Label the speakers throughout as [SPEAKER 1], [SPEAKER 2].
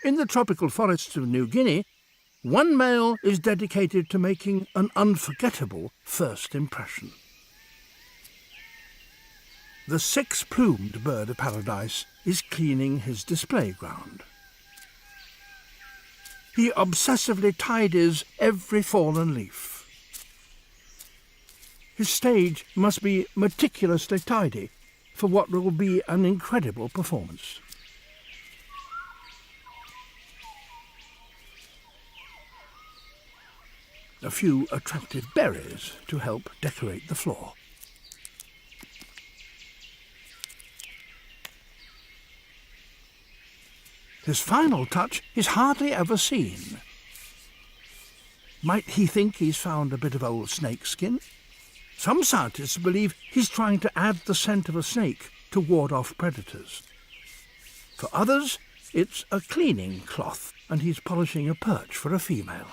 [SPEAKER 1] In the tropical forests of New Guinea, one male is dedicated to making an unforgettable first impression. The six-plumed bird of paradise is cleaning his display ground. He obsessively tidies every fallen leaf. His stage must be meticulously tidy for what will be an incredible performance. A few attractive berries to help decorate the floor. His final touch is hardly ever seen. Might he think he's found a bit of old snake skin? Some scientists believe he's trying to add the scent of a snake to ward off predators. For others, it's a cleaning cloth and he's polishing a perch for a female.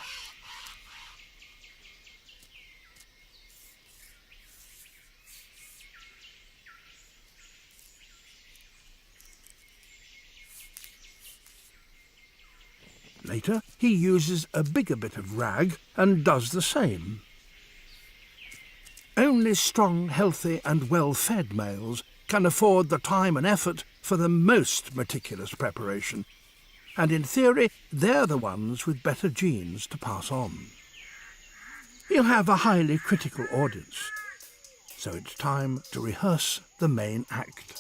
[SPEAKER 1] Later, he uses a bigger bit of rag and does the same. Only strong, healthy and well-fed males can afford the time and effort for the most meticulous preparation, and in theory, they're the ones with better genes to pass on. He'll have a highly critical audience, so it's time to rehearse the main act.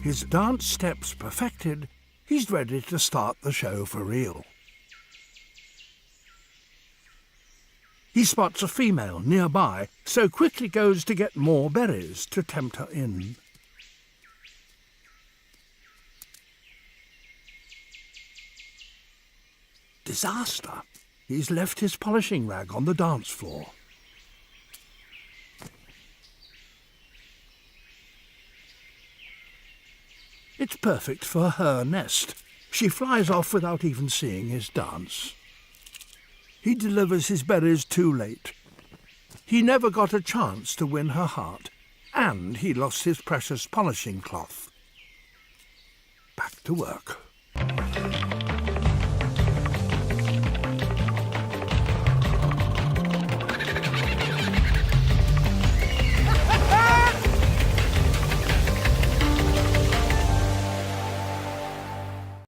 [SPEAKER 1] His dance steps perfected, he's ready to start the show for real. He spots a female nearby, so quickly goes to get more berries to tempt her in. Disaster! He's left his polishing rag on the dance floor. It's perfect for her nest. She flies off without even seeing his dance. He delivers his berries too late. He never got a chance to win her heart, and he lost his precious polishing cloth. Back to work.